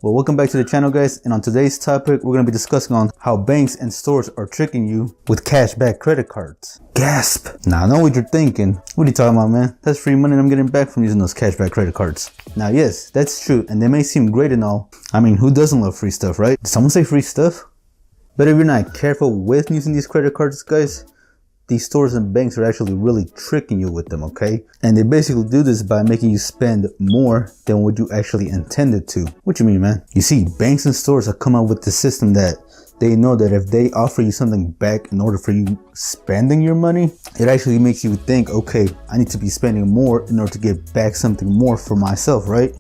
Well, welcome back to the channel, guys, and on today's topic we're going to be discussing on how banks and stores are tricking you with cashback credit cards. Gasp! Now I know what you're thinking. What are you talking about, man? That's free money I'm getting back from using those cashback credit cards. Now yes, that's true, and they may seem great and all. I mean, who doesn't love free stuff, right? Did someone say free stuff? But if you're not careful with using these credit cards, guys, these stores and banks are actually really tricking you with them, okay? And they basically do this by making you spend more than what you actually intended to. What you mean, man? You see, banks and stores have come up with the system that they know that if they offer you something back in order for you spending your money, it actually makes you think, okay, I need to be spending more in order to get back something more for myself, right?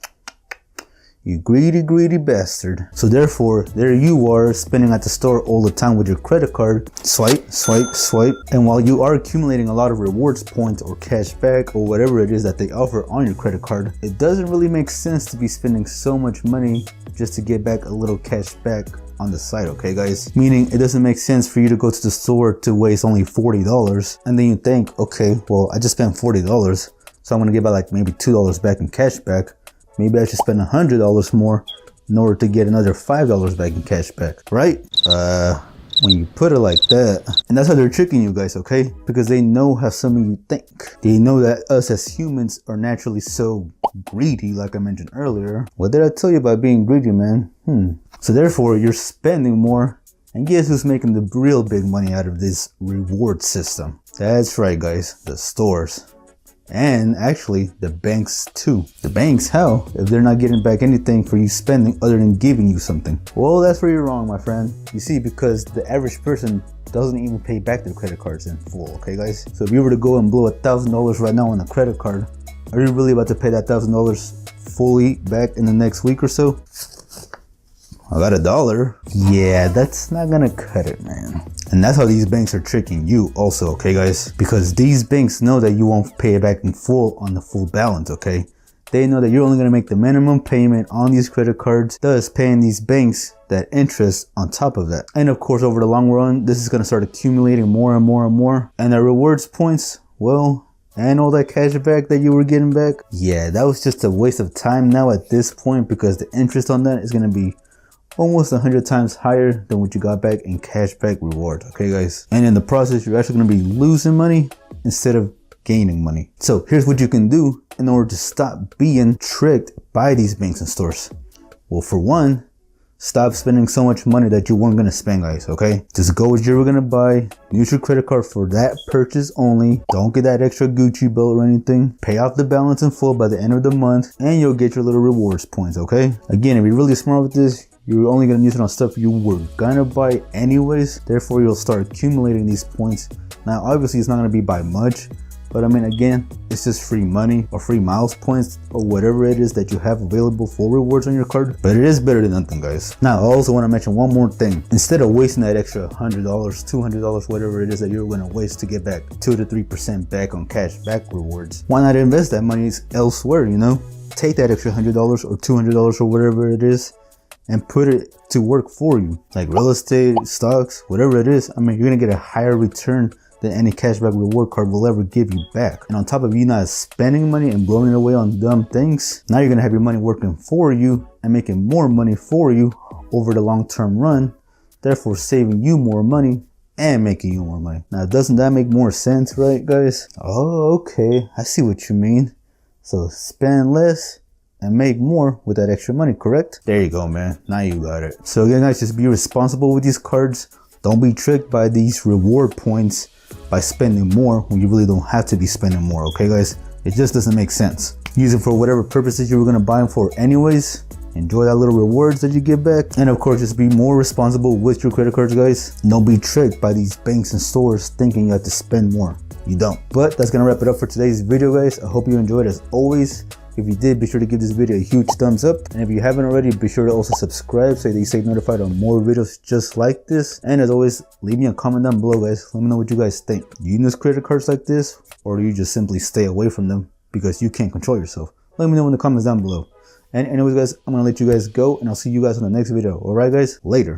You greedy, greedy bastard. So therefore, there you are spending at the store all the time with your credit card. Swipe, swipe, swipe. And while you are accumulating a lot of rewards points or cash back or whatever it is that they offer on your credit card, it doesn't really make sense to be spending so much money just to get back a little cash back on the side, okay guys? Meaning it doesn't make sense for you to go to the store to waste only $40 and then you think, okay, well, I just spent $40, so I'm gonna get back like maybe $2 back in cash back. Maybe I should spend $100 more in order to get another $5 back in cash back, right? When you put it like that, and that's how they're tricking you guys, okay? Because they know how some of you think. They know that us as humans are naturally so greedy, like I mentioned earlier. What did I tell you about being greedy, man? So therefore, you're spending more, and guess who's making the real big money out of this reward system? That's right, guys, the stores. And actually the banks too. The banks, how? If they're not getting back anything for you spending other than giving you something. Well, that's where you're wrong, my friend. You see, because the average person doesn't even pay back their credit cards in full, okay guys? So if you were to go and blow $1,000 right now on a credit card, are you really about to pay that $1,000 fully back in the next week or so? I got $1. Yeah, that's not gonna cut it, man. And that's how these banks are tricking you also, okay guys? Because these banks know that you won't pay it back in full on the full balance, okay? They know that you're only gonna make the minimum payment on these credit cards, thus paying these banks that interest on top of that. And of course, over the long run, this is gonna start accumulating more and more and more. And the rewards points, well, and all that cash back that you were getting back, yeah, that was just a waste of time now at this point, because the interest on that is gonna be almost 100 times higher than what you got back in cashback rewards, okay guys? And in the process, you're actually gonna be losing money instead of gaining money. So here's what you can do in order to stop being tricked by these banks and stores. Well, for one, stop spending so much money that you weren't gonna spend, guys, okay? Just go what you were gonna buy, use your credit card for that purchase only. Don't get that extra Gucci belt or anything. Pay off the balance in full by the end of the month, and you'll get your little rewards points, okay? Again, if you're really smart with this, you're only going to use it on stuff you were gonna buy anyways. Therefore, you'll start accumulating these points. Now, obviously, it's not going to be by much. But I mean, again, it's just free money or free miles points or whatever it is that you have available for rewards on your card. But it is better than nothing, guys. Now, I also want to mention one more thing. Instead of wasting that extra $100, $200, whatever it is that you're going to waste to get back 2 to 3% back on cash back rewards, why not invest that money elsewhere, you know? Take that extra $100 or $200 or whatever it is and put it to work for you, like real estate, stocks, whatever it is. I mean, you're gonna get a higher return than any cashback reward card will ever give you back. And on top of you not spending money and blowing it away on dumb things, now you're gonna have your money working for you and making more money for you over the long-term run, therefore saving you more money and making you more money. Now, doesn't that make more sense, right, guys? Oh, okay, I see what you mean. So spend less and make more with that extra money, correct? There you go, man. Now you got it. So again, guys, just be responsible with these cards. Don't be tricked by these reward points by spending more when you really don't have to be spending more, okay, guys? It just doesn't make sense. Use it for whatever purposes you were gonna buy them for anyways. Enjoy that little rewards that you get back. And of course, just be more responsible with your credit cards, guys. Don't be tricked by these banks and stores thinking you have to spend more. You don't. But that's gonna wrap it up for today's video, guys. I hope you enjoyed as always. If you did, be sure to give this video a huge thumbs up. And if you haven't already, be sure to also subscribe so that you stay notified on more videos just like this. And as always, leave me a comment down below, guys. Let me know what you guys think. Do you use credit cards like this, or do you just simply stay away from them because you can't control yourself? Let me know in the comments down below. And anyways, guys, I'm gonna let you guys go, and I'll see you guys in the next video. All right, guys, later.